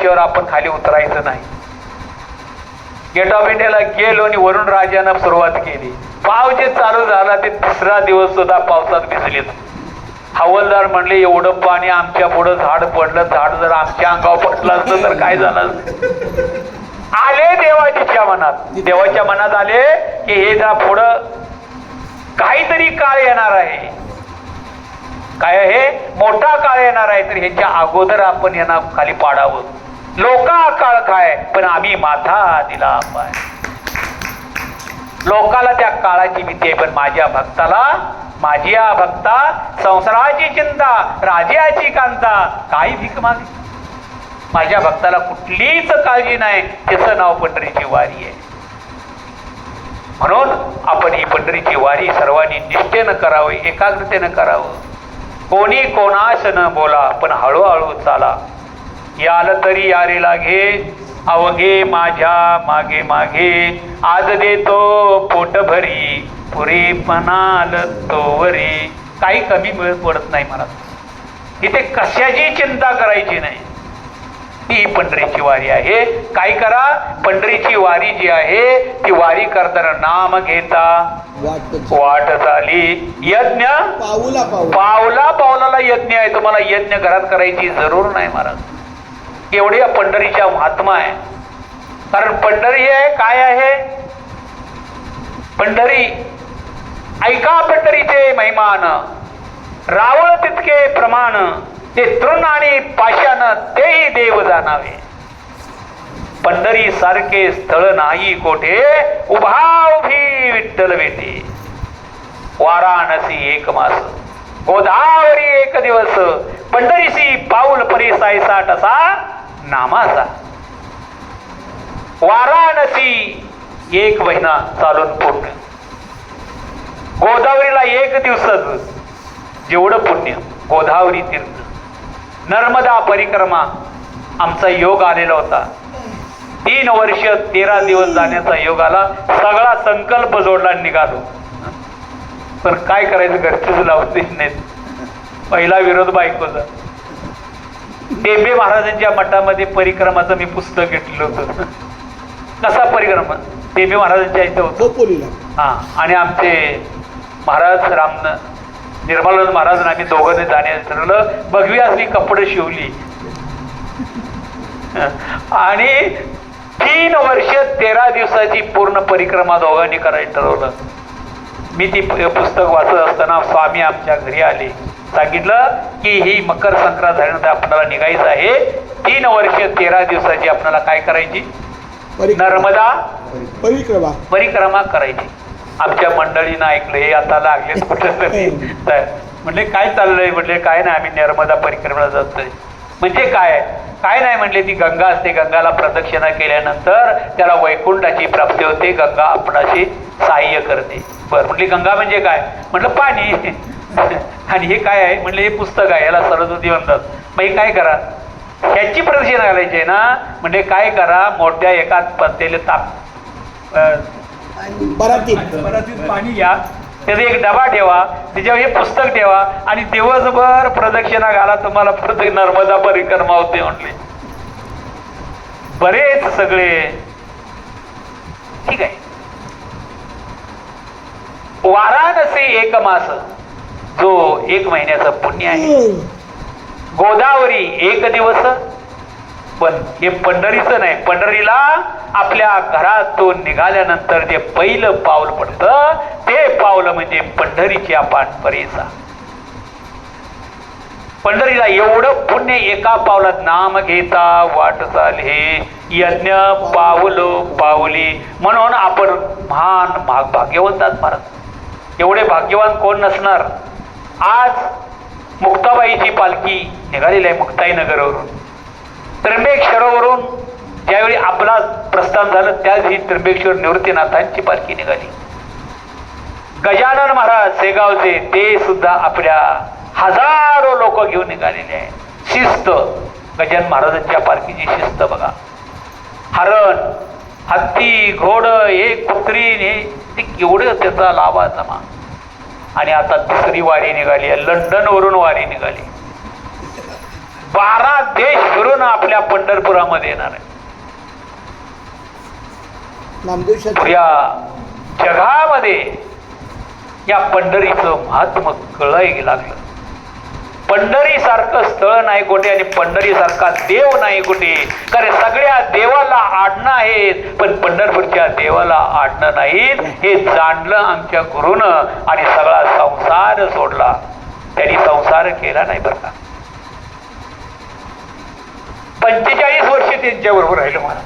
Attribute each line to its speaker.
Speaker 1: त्याच्यावर आपण खाली उतरायचं नाही. गेट ऑफ इंडियाला गेलो आणि वरुण राजानं सुरुवात केली. पाव जे चालू झाला ते तिसरा दिवस सुद्धा पावसात भिजलेत. हवालदार म्हणले एवढं पाणी आमच्या पुढं झाड पडलं, झाड जर आमच्या अंगावर पडलं असतं तर काय झालं. आले देवाच्या मनात, देवाच्या मनात आले की हे जरा पुढं काहीतरी काळ येणार आहे. काय आहे? मोठा काळ येणार आहे. तर ह्याच्या अगोदर आपण यांना खाली पाडावं. लोका काळ काय, पण आम्ही माथा दिला पाय. लोकाला त्या काळाची भीती आहे, पण माझ्या भक्ताला, माझी या भक्ता संसाराची चिंता, राजाची कांता, काही भीक मागे. माझ्या भक्ताला कुठलीच काळजी नाही. त्याचं नाव पंढरीची वारी आहे. म्हणून आपण ही पंढरीची वारी सर्वांनी निष्ठेनं करावी, एकाग्रतेनं करावं. कोणी कोणास न बोला, पण हळूहळू चाला. याल तरी यारे लागे, अवघे माझ्या मागे मागे. आज देतो पोट भरी, पुरेपणाल तोवरी. काही कमी पडत नाही मला. इथे कशाची चिंता करायची नाही. ती पंढरीची वारी आहे. काय करा? पंढरीची वारी जी आहे ती वारी करताना नाम घेता वाट झाली. यज्ञ पावला पावलाला यज्ञ आहे. तुम्हाला यज्ञ घरात करायची जरूर नाही महाराज. एवढी पंढरीच्या महात्मा आहे. कारण पंढरी आहे काय आहे? पंढरी ऐका पंढरीचे महिमान, रावळ तितके प्रमाण. ते तृण आणि पाषाण तेही देव जाणावे. पंढरी सारखे स्थळ नाही कोठे, उभा उभी विठ्ठल भेटे. वाराणसी एक मास, गोदावरी एक दिवस. पंढरीसी पाऊल परी सायसा टसा नामाचा. वाराणसी एक महिना चालून पूर्ण. गोदावरीला एक दिवसाच जेवढं पुण्य. गोदावरी तीर्थ, नर्मदा परिक्रमा आमचा योग आलेला होता. 3 वर्ष 13 दिवस जाण्याचा योग आला. सगळा संकल्प जोडला, निघालो. पण काय करायचं, घरचेच लावतेच नाहीत. पहिला विरोध बायकोचा. टेंबे महाराजांच्या मठामध्ये परिक्रमाचं मी पुस्तक घेतलं होतं. कसा परिक्रमा? टेंबे महाराजांच्या इथं होतं. हा, आणि आमचे महाराज निर्मलानंद महाराज आणि आम्ही दोघांनी जाण्याचं ठरवलं. भगवी असली कपडे शिवली आणि 3 वर्ष 13 दिवसाची पूर्ण परिक्रमा दोघांनी करायचं ठरवलं. मी ती पुस्तक वाचत असताना स्वामी आमच्या घरी आले. सांगितलं की ही मकर संक्रांत झाल्यानंतर आपल्याला निघायचं आहे. 3 वर्ष 13 दिवसाची आपल्याला काय करायची? नर्मदा परिक्रमा करायची. आमच्या मंडळीनं ऐकलं, हे आता लागले कुठेतरी. म्हणले काय चाललंय? म्हटले काय नाही, आम्ही नर्मदा परिक्रमाला जातोय. म्हणजे काय? काय नाही म्हणले, ती गंगा असते. गंगाला प्रदक्षिणा केल्यानंतर त्याला वैकुंठाची प्राप्ती होते. गंगा आपणाशी सहाय्य करते. बरं म्हटली, गंगा म्हणजे काय? म्हटलं पाणी. आणि हे काय आहे? म्हणले हे पुस्तक आहे, याला सरस्वती म्हणतात. मग हे काय करा? ह्याची प्रदक्षिणा घालायची आहे ना. म्हणजे काय करा? मोठ्या एका पत्तेले
Speaker 2: परातीत
Speaker 1: पाणी घ्या, त्याचा एक डबा ठेवा, त्याच्यावर हे पुस्तक ठेवा आणि दिवसभर प्रदक्षिणा घाला. तुम्हाला प्रत्येक नर्मदा परिक्रमा होते म्हटले. बरेच सगळे ठीक आहे. वाराणसी एक मास, जो 1 महिन्याचं पुण्य आहे. गोदावरी 1 दिवस. पण हे पंढरीचं नाही. पंढरीला आपल्या घरातून निघाल्यानंतर जे पहिलं पाऊल पडतं ते पाऊल म्हणजे पंढरीची आपण परेसा. पंढरीला एवढं पुण्य. एका पावलात नाम घेता वाट चाले, यज्ञ पावलो पावली. म्हणून आपण महान भाग्यवंतात महाराज. एवढे भाग्यवान कोण नसणार. आज मुक्ताबाईची पालखी निघालेली आहे मुक्ताईनगरवरून. त्र्यंबकेश्वरावरून ज्यावेळी आपला प्रस्थान झालं त्यावेळी त्र्यंबकेश्वर निवृत्तीनाथांची पालखी निघाली. गजानन महाराज शेगावचे ते सुद्धा आपल्या हजारो लोक घेऊन निघालेले आहेत. शिस्त, गजानन महाराजांच्या पालखीची शिस्त बघा. हरण, हत्ती, घोड, हे कुत्री, हे ते केवढं त्याचा लाभा जमा. आणि आता 3री वारी निघाली आहे. लंडन वरून वारी निघाली. 12 देश फिरून आपल्या पंढरपुरामध्ये येणार आहे. या जगामध्ये या पंढरीचं महात्म कळायला लागलं. पंढरी सारखं स्थळ नाही कुठे आणि पंढरी सारखा देव नाही कुठे. कारण सगळ्या देवाला आडणं आहेत पण पंढरपूरच्या देवाला आडणं नाहीत हे जाणलं आमच्या गुरुनं आणि सगळा संसार सोडला. त्यांनी संसार केला नाही बरं का. 45 वर्ष त्यांच्या बरोबर राहिलं मला.